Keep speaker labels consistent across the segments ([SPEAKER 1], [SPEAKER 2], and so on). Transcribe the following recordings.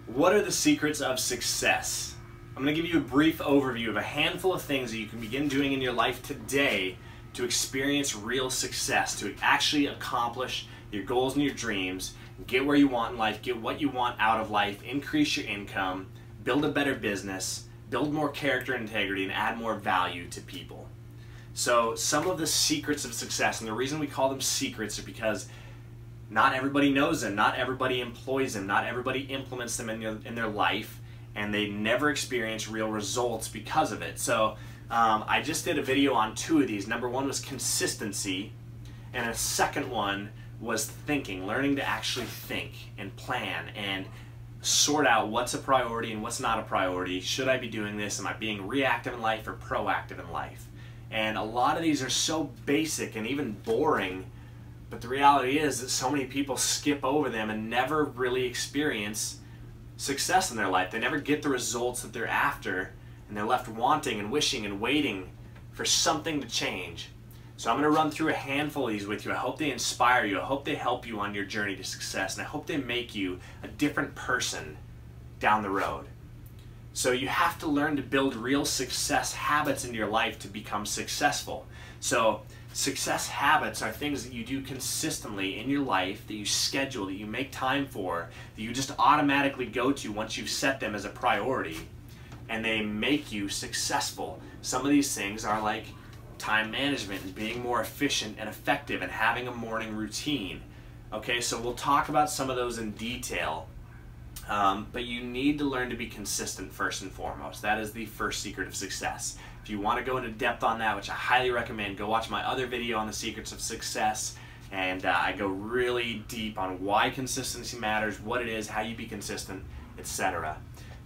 [SPEAKER 1] What are the secrets of success? I'm going to give you a brief overview of a handful of things that you can begin doing in your life today to experience real success, to actually accomplish your goals and your dreams, get where you want in life, get what you want out of life, increase your income, build a better business, build more character and integrity, and add more value to people. So some of the secrets of success, and the reason we call them secrets is because not everybody knows them, not everybody employs them, not everybody implements them in their life, and they never experience real results because of it. So I just did a video on two of these. Number one was consistency, and a second one was thinking, learning to actually think and plan and sort out what's a priority and what's not a priority. Should I be doing this? Am I being reactive in life or proactive in life? And a lot of these are so basic and even boring, but the reality is that so many people skip over them and never really experience success in their life. They never get the results that they're after, and they're left wanting and wishing and waiting for something to change. So I'm going to run through a handful of these with you. I hope they inspire you. I hope they help you on your journey to success, and I hope they make you a different person down the road. So you have to learn to build real success habits in your life to become successful. So success habits are things that you do consistently in your life, that you schedule, that you make time for, that you just automatically go to once you've set them as a priority, and they make you successful. Some of these things are like time management and being more efficient and effective and having a morning routine. Okay, so we'll talk about some of those in detail, but you need to learn to be consistent first and foremost. That is the first secret of success. If you want to go into depth on that, which I highly recommend, go watch my other video on the secrets of success, and I go really deep on why consistency matters, what it is, how you be consistent, etc.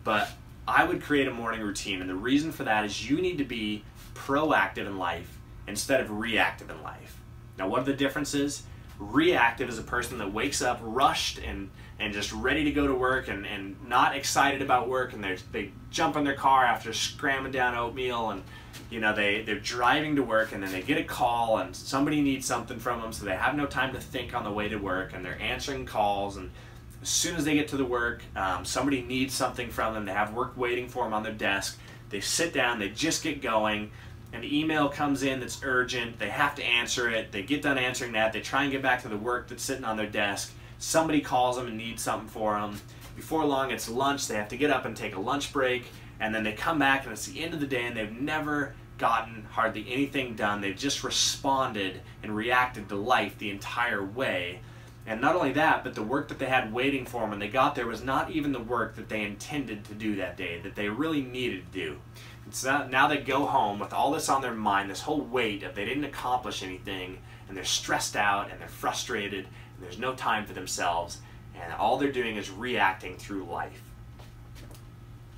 [SPEAKER 1] But I would create a morning routine, and the reason for that is you need to be proactive in life instead of reactive in life. Now, what are the differences? Reactive is a person that wakes up rushed and just ready to go to work and not excited about work, and they jump in their car after scramming down oatmeal, and they're driving to work, and then they get a call and somebody needs something from them, so they have no time to think on the way to work, and they're answering calls, and as soon as they get to the work, somebody needs something from them. They have work waiting for them on their desk. They sit down, they just get going, an email comes in that's urgent, they have to answer it, they get done answering that, they try and get back to the work that's sitting on their desk, somebody calls them and needs something for them. Before long it's lunch, they have to get up and take a lunch break, and then they come back and it's the end of the day and they've never gotten hardly anything done. They've just responded and reacted to life the entire way. And not only that, but the work that they had waiting for them when they got there was not even the work that they intended to do that day, that they really needed to do. So now they go home with all this on their mind, this whole weight of they didn't accomplish anything, and they're stressed out and they're frustrated, and there's no time for themselves, and all they're doing is reacting through life.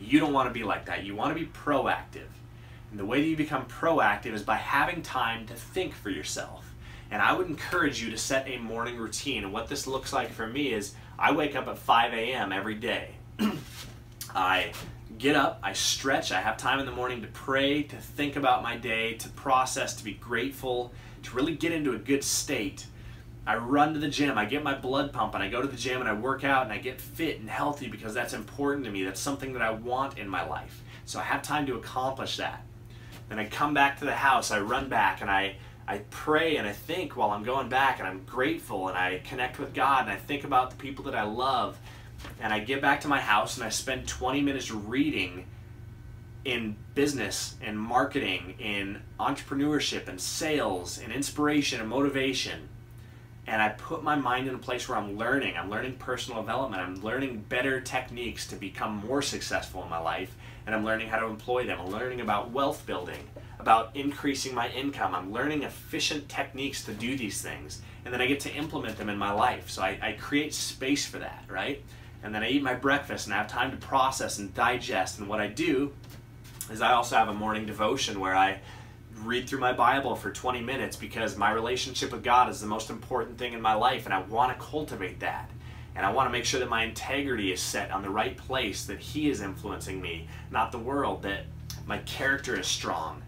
[SPEAKER 1] You don't want to be like that. You want to be proactive. And the way that you become proactive is by having time to think for yourself. And I would encourage you to set a morning routine. And what this looks like for me is I wake up at 5 a.m. every day. I get up, I stretch, I have time in the morning to pray, to think about my day, to process, to be grateful, to really get into a good state. I run to the gym, I get my blood pumping, I go to the gym and I work out and I get fit and healthy because that's important to me. That's something that I want in my life. So I have time to accomplish that. Then I come back to the house, I run back and I pray and I think while I'm going back, and I'm grateful, and I connect with God, and I think about the people that I love, and I get back to my house and I spend 20 minutes reading in business and marketing, in entrepreneurship and sales and inspiration and motivation. And I put my mind in a place where I'm learning personal development, I'm learning better techniques to become more successful in my life, and I'm learning how to employ them. I'm learning about wealth building, about increasing my income. I'm learning efficient techniques to do these things, and then I get to implement them in my life. So I create space for that, right? And then I eat my breakfast and I have time to process and digest. And what I do is I also have a morning devotion where I read through my Bible for 20 minutes because my relationship with God is the most important thing in my life, and I want to cultivate that. And I want to make sure that my integrity is set on the right place, that He is influencing me, not the world, that my character is strong,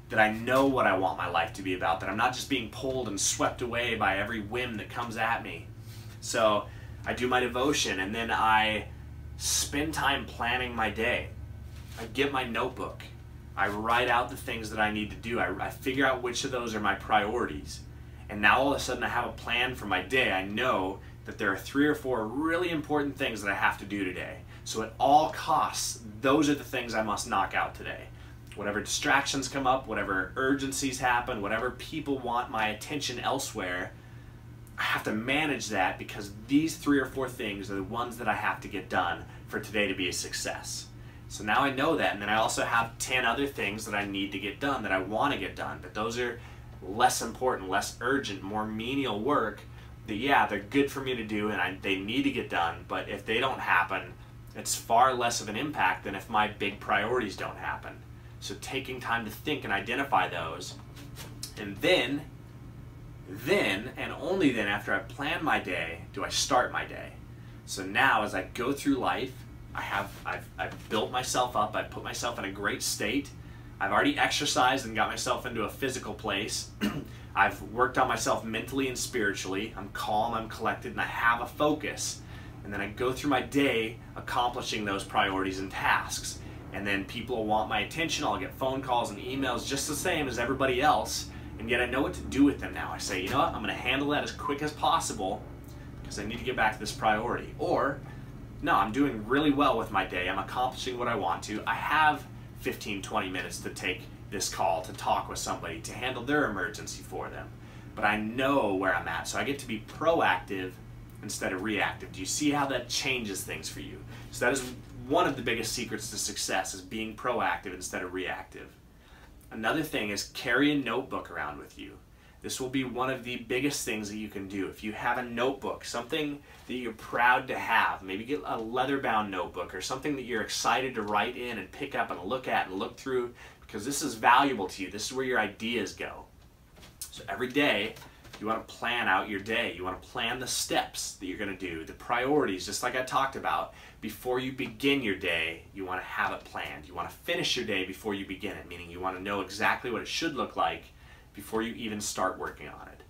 [SPEAKER 1] that I know what I want my life to be about, that I'm not just being pulled and swept away by every whim that comes at me. So I do my devotion, and then I spend time planning my day. I get my notebook. I write out the things that I need to do. I figure out which of those are my priorities. And now all of a sudden I have a plan for my day. I know that there are 3 or 4 really important things that I have to do today. So at all costs, those are the things I must knock out today. Whatever distractions come up, whatever urgencies happen, whatever people want my attention elsewhere, I have to manage that because these 3 or 4 things are the ones that I have to get done for today to be a success. So now I know that, and then I also have 10 other things that I need to get done, that I want to get done, but those are less important, less urgent, more menial work that, yeah, they're good for me to do and they need to get done, but if they don't happen, it's far less of an impact than if my big priorities don't happen. So taking time to think and identify those, and then and only then after I plan my day do I start my day. So now as I go through life, I've built myself up, I've put myself in a great state, I've already exercised and got myself into a physical place, I've worked on myself mentally and spiritually, I'm calm, I'm collected, and I have a focus. And then I go through my day accomplishing those priorities and tasks. And then people will want my attention, I'll get phone calls and emails just the same as everybody else, and yet I know what to do with them now. I say, you know what, I'm going to handle that as quick as possible because I need to get back to this priority. Or, no, I'm doing really well with my day, I'm accomplishing what I want to, I have 15-20 minutes to take this call, to talk with somebody, to handle their emergency for them. But I know where I'm at, so I get to be proactive instead of reactive. Do you see how that changes things for you? So that is one of the biggest secrets to success, is being proactive instead of reactive. Another thing is carry a notebook around with you. This will be one of the biggest things that you can do. If you have a notebook, something that you're proud to have, maybe get a leather-bound notebook or something that you're excited to write in and pick up and look at and look through, because this is valuable to you. This is where your ideas go. So every day, you want to plan out your day. You want to plan the steps that you're going to do, the priorities, just like I talked about. Before you begin your day, you want to have it planned. You want to finish your day before you begin it, meaning you want to know exactly what it should look like before you even start working on it.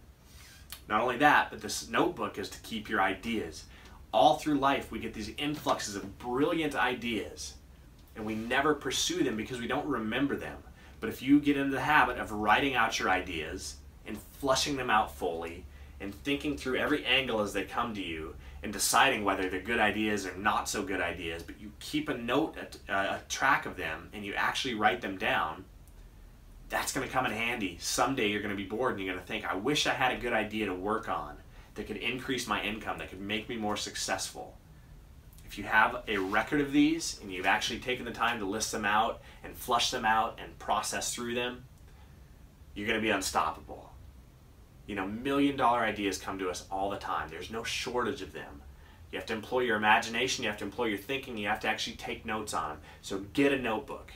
[SPEAKER 1] Not only that, but this notebook is to keep your ideas. All through life, we get these influxes of brilliant ideas, and we never pursue them because we don't remember them. But if you get into the habit of writing out your ideas and flushing them out fully and thinking through every angle as they come to you and deciding whether they're good ideas or not so good ideas, but you keep a note, a track of them, and you actually write them down, that's going to come in handy. Someday you're going to be bored and you're going to think, I wish I had a good idea to work on that could increase my income, that could make me more successful. If you have a record of these and you've actually taken the time to list them out and flush them out and process through them, you're going to be unstoppable. You know, million-dollar ideas come to us all the time. There's no shortage of them. You have to employ your imagination, you have to employ your thinking, you have to actually take notes on them. So get a notebook.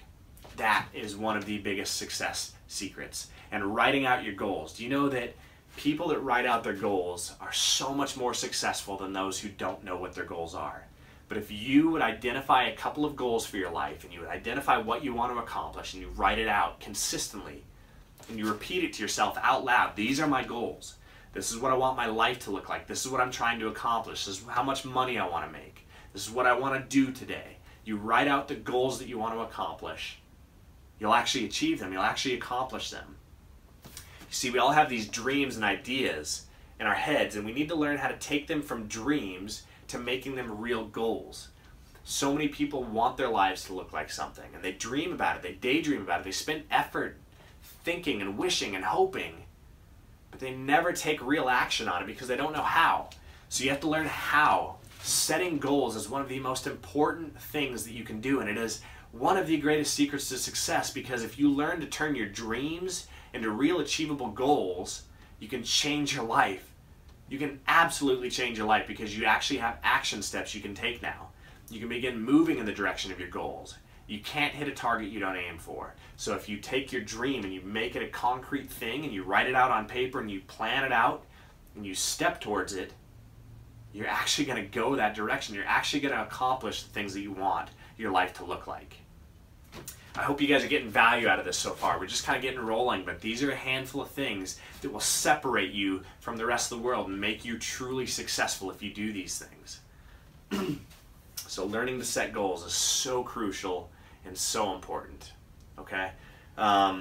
[SPEAKER 1] That is one of the biggest success secrets. And writing out your goals. Do you know that people that write out their goals are so much more successful than those who don't know what their goals are? But if you would identify a couple of goals for your life, and you would identify what you want to accomplish, and you write it out consistently, and you repeat it to yourself out loud, these are my goals. This is what I want my life to look like. This is what I'm trying to accomplish. This is how much money I want to make. This is what I want to do today. You write out the goals that you want to accomplish. You'll actually achieve them. You'll actually accomplish them. You see, we all have these dreams and ideas in our heads, and we need to learn how to take them from dreams to making them real goals. So many people want their lives to look like something, and they dream about it, they daydream about it, they spend effort thinking and wishing and hoping, but they never take real action on it because they don't know how. So you have to learn how. Setting goals is one of the most important things that you can do, and it is one of the greatest secrets to success, because if you learn to turn your dreams into real achievable goals, you can change your life. You can absolutely change your life because you actually have action steps you can take now. You can begin moving in the direction of your goals. You can't hit a target you don't aim for. So if you take your dream and you make it a concrete thing and you write it out on paper and you plan it out and you step towards it, you're actually going to go that direction. You're actually going to accomplish the things that you want your life to look like. I hope you guys are getting value out of this so far. We're just kind of getting rolling, but these are a handful of things that will separate you from the rest of the world and make you truly successful if you do these things. So learning to set goals is so crucial and so important, okay? I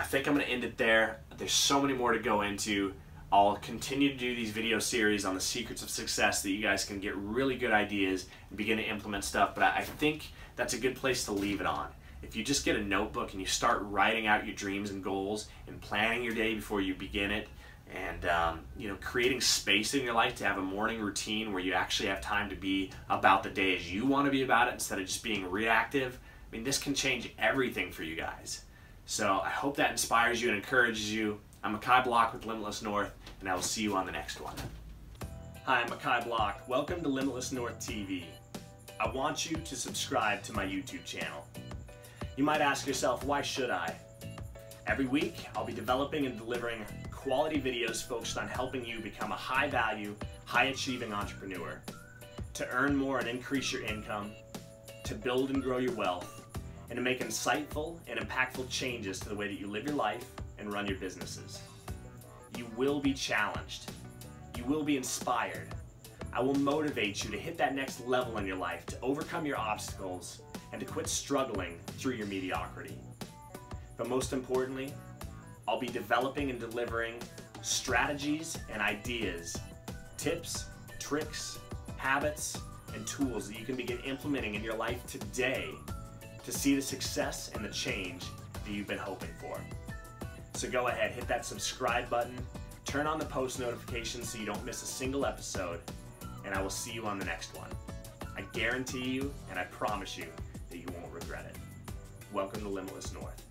[SPEAKER 1] think I'm going to end it there. There's so many more to go into. I'll continue to do these video series on the secrets of success that you guys can get really good ideas and begin to implement stuff, but I think that's a good place to leave it on. If you just get a notebook and you start writing out your dreams and goals and planning your day before you begin it, and creating space in your life to have a morning routine where you actually have time to be about the day as you want to be about it instead of just being reactive, I mean, this can change everything for you guys. So I hope that inspires you and encourages you. I'm Makai Block with Limitless North, and I will see you on the next one. Hi, I'm Makai Block. Welcome to Limitless North TV. I want you to subscribe to my YouTube channel. You might ask yourself, why should I? Every week, I'll be developing and delivering quality videos focused on helping you become a high-value, high-achieving entrepreneur, to earn more and increase your income, to build and grow your wealth, and to make insightful and impactful changes to the way that you live your life and run your businesses. You will be challenged. You will be inspired. I will motivate you to hit that next level in your life, to overcome your obstacles, and to quit struggling through your mediocrity. But most importantly, I'll be developing and delivering strategies and ideas, tips, tricks, habits, and tools that you can begin implementing in your life today to see the success and the change that you've been hoping for. So go ahead, hit that subscribe button, turn on the post notifications so you don't miss a single episode, and I will see you on the next one. I guarantee you, and I promise you, that you won't regret it. Welcome to Limitless North.